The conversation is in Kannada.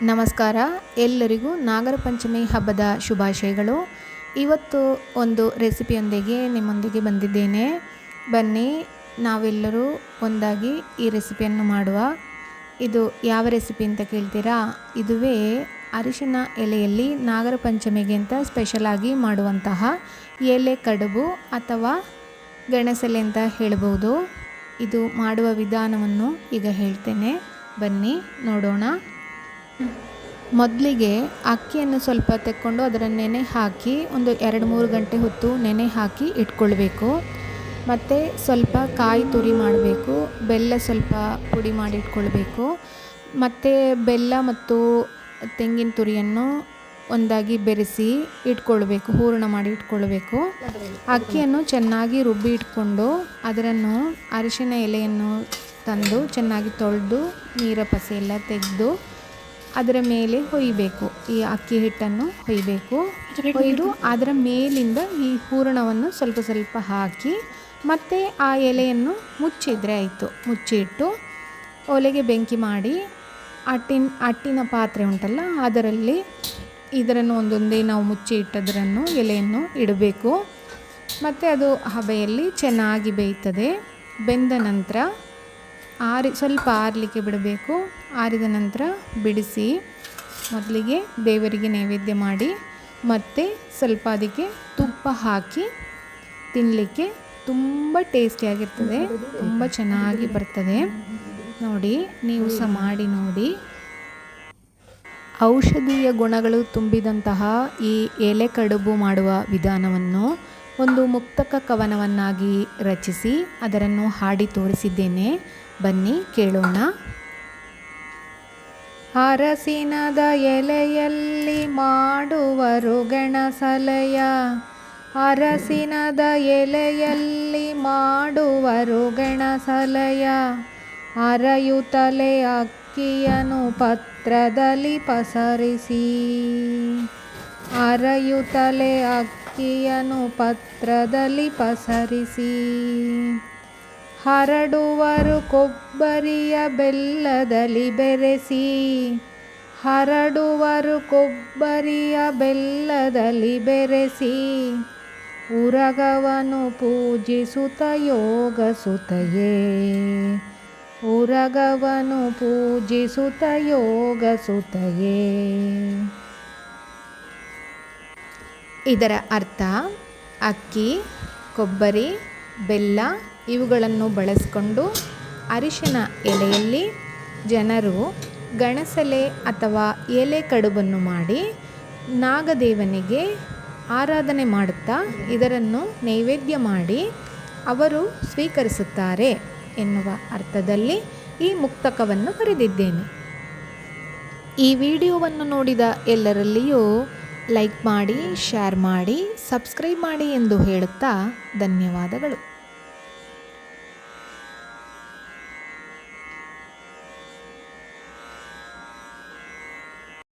ನಮಸ್ಕಾರ, ಎಲ್ಲರಿಗೂ ನಾಗರ ಪಂಚಮಿ ಹಬ್ಬದ ಶುಭಾಶಯಗಳು. ಇವತ್ತು ಒಂದು ರೆಸಿಪಿಯೊಂದಿಗೆ ನಿಮ್ಮೊಂದಿಗೆ ಬಂದಿದ್ದೇನೆ. ಬನ್ನಿ ನಾವೆಲ್ಲರೂ ಒಂದಾಗಿ ಈ ರೆಸಿಪಿಯನ್ನು ಮಾಡುವ. ಇದು ಯಾವ ರೆಸಿಪಿ ಅಂತ ಕೇಳ್ತೀರಾ? ಇದುವೇ ಅರಿಶಿನ ಎಲೆಯಲ್ಲಿ ನಾಗರ ಪಂಚಮಿಗೆ ಅಂತ ಸ್ಪೆಷಲಾಗಿ ಮಾಡುವಂತಹ ಎಲೆ ಕಡುಬು ಅಥವಾ ಗೆಣಸೆಲೆ ಅಂತ ಹೇಳ್ಬೋದು. ಇದು ಮಾಡುವ ವಿಧಾನವನ್ನು ಈಗ ಹೇಳ್ತೇನೆ, ಬನ್ನಿ ನೋಡೋಣ. ಮೊದಲಿಗೆ ಅಕ್ಕಿಯನ್ನು ಸ್ವಲ್ಪ ತೆಕ್ಕೊಂಡು ಅದರ ನೆನೆ ಹಾಕಿ ಒಂದು 2-3 ಗಂಟೆ ಹೊತ್ತು ನೆನೆ ಹಾಕಿ ಇಟ್ಕೊಳ್ಬೇಕು. ಮತ್ತು ಸ್ವಲ್ಪ ಕಾಯಿ ತುರಿ ಮಾಡಬೇಕು, ಬೆಲ್ಲ ಸ್ವಲ್ಪ ಪುಡಿ ಮಾಡಿ ಇಟ್ಕೊಳ್ಬೇಕು. ಮತ್ತು ಬೆಲ್ಲ ಮತ್ತು ತೆಂಗಿನ ತುರಿಯನ್ನು ಒಂದಾಗಿ ಬೆರೆಸಿ ಇಟ್ಕೊಳ್ಬೇಕು, ಹೂರಣ ಮಾಡಿ ಇಟ್ಕೊಳ್ಬೇಕು. ಅಕ್ಕಿಯನ್ನು ಚೆನ್ನಾಗಿ ರುಬ್ಬಿ ಇಟ್ಕೊಂಡು ಅದನ್ನು ಅರಿಶಿನ ಎಲೆಯನ್ನು ತಂದು ಚೆನ್ನಾಗಿ ತೊಳೆದು ನೀರ ಪಸೆ ಎಲ್ಲ ತೆಗೆದು ಅದರ ಮೇಲೆ ಹೊಯ್ಯಬೇಕು. ಈ ಅಕ್ಕಿ ಹಿಟ್ಟನ್ನು ಹೊಯ್ದು ಅದರ ಮೇಲಿಂದ ಈ ಹೂರಣವನ್ನು ಸ್ವಲ್ಪ ಸ್ವಲ್ಪ ಹಾಕಿ ಮತ್ತು ಆ ಎಲೆಯನ್ನು ಮುಚ್ಚಿದರೆ ಆಯಿತು. ಮುಚ್ಚಿಟ್ಟು ಒಲೆಗೆ ಬೆಂಕಿ ಮಾಡಿ ಅಟ್ಟಿನ ಪಾತ್ರೆ ಉಂಟಲ್ಲ ಅದರಲ್ಲಿ ಇದರನ್ನು ಒಂದೊಂದೇ ನಾವು ಮುಚ್ಚಿ ಇಟ್ಟದರನ್ನು ಎಲೆಯನ್ನು ಇಡಬೇಕು. ಮತ್ತು ಅದು ಹಬೆಯಲ್ಲಿ ಚೆನ್ನಾಗಿ ಬೇಯ್ತದೆ. ಬೆಂದ ನಂತರ ಸ್ವಲ್ಪ ಆರಲಿಕ್ಕೆ ಬಿಡಬೇಕು. ಆರಿದ ನಂತರ ಬಿಡಿಸಿ ಮೊದಲಿಗೆ ದೇವರಿಗೆ ನೈವೇದ್ಯ ಮಾಡಿ ಮತ್ತು ಸ್ವಲ್ಪ ಅದಕ್ಕೆ ತುಪ್ಪ ಹಾಕಿ ತಿನ್ನಲಿಕ್ಕೆ ತುಂಬ ಟೇಸ್ಟಿಯಾಗಿರ್ತದೆ, ತುಂಬ ಚೆನ್ನಾಗಿ ಬರ್ತದೆ. ನೋಡಿ, ನೀವು ಸಹ ಮಾಡಿ ನೋಡಿ. ಔಷಧೀಯ ಗುಣಗಳು ತುಂಬಿದಂತಹ ಈ ಎಲೆ ಕಡುಬು ಮಾಡುವ ವಿಧಾನವನ್ನು ಒಂದು ಮುಕ್ತಕ ಕವನವನ್ನಾಗಿ ರಚಿಸಿ ಅದನ್ನು ಹಾಡಿ ತೋರಿಸಿದ್ದೇನೆ. ಬನ್ನಿ ಕೇಳೋಣ. ಅರಸಿನದ ಎಲೆಯಲ್ಲಿ ಮಾಡುವರು ಗೆಣಸಲೆಯ, ಅರಸಿನದ ಎಲೆಯಲ್ಲಿ ಮಾಡುವರು ಗೆಣಸಲೆಯ, ಅರೆಯುತ್ತಲೇ ಅಕ್ಕಿಯನ್ನು ಪತ್ರದಲ್ಲಿ ಪಸರಿಸಿ, ಅರೆಯುತ್ತಲೇ ಅಕ್ಕಿಯನ್ನು ಪತ್ರದಲ್ಲಿ ಪಸರಿಸಿ, ಹರಡುವರು ಕೊಬ್ಬರಿಯ ಬೆಲ್ಲದಲ್ಲಿ ಬೆರೆಸಿ, ಹರಡುವರು ಕೊಬ್ಬರಿಯ ಬೆಲ್ಲದಲ್ಲಿ ಬೆರೆಸಿ, ಉರಗವನು ಪೂಜಿಸುತ್ತ ಯೋಗ ಸುತಯೇ, ಉರಗವನು ಪೂಜಿಸುತ್ತ ಯೋಗ ಸುತಯೇ. ಇದರ ಅರ್ಥ, ಅಕ್ಕಿ, ಕೊಬ್ಬರಿ, ಬೆಲ್ಲ ಇವುಗಳನ್ನು ಬಳಸಿಕೊಂಡು ಅರಿಶಿನ ಎಲೆಯಲ್ಲಿ ಜನರು ಗೆಣಸೆಲೆ ಅಥವಾ ಎಲೆ ಕಡುಬನ್ನು ಮಾಡಿ ನಾಗದೇವನಿಗೆ ಆರಾಧನೆ ಮಾಡುತ್ತಾ ಇದನ್ನು ನೈವೇದ್ಯ ಮಾಡಿ ಅವರು ಸ್ವೀಕರಿಸುತ್ತಾರೆ ಎನ್ನುವ ಅರ್ಥದಲ್ಲಿ ಈ ಮುಕ್ತಕವನ್ನು ಬರೆದಿದ್ದೇನೆ. ಈ ವಿಡಿಯೋವನ್ನು ನೋಡಿದ ಎಲ್ಲರಲ್ಲಿಯೂ ಲೈಕ್ ಮಾಡಿ, ಶೇರ್ ಮಾಡಿ, ಸಬ್ಸ್ಕ್ರೈಬ್ ಮಾಡಿ ಎಂದು ಹೇಳುತ್ತಾ ಧನ್ಯವಾದಗಳು.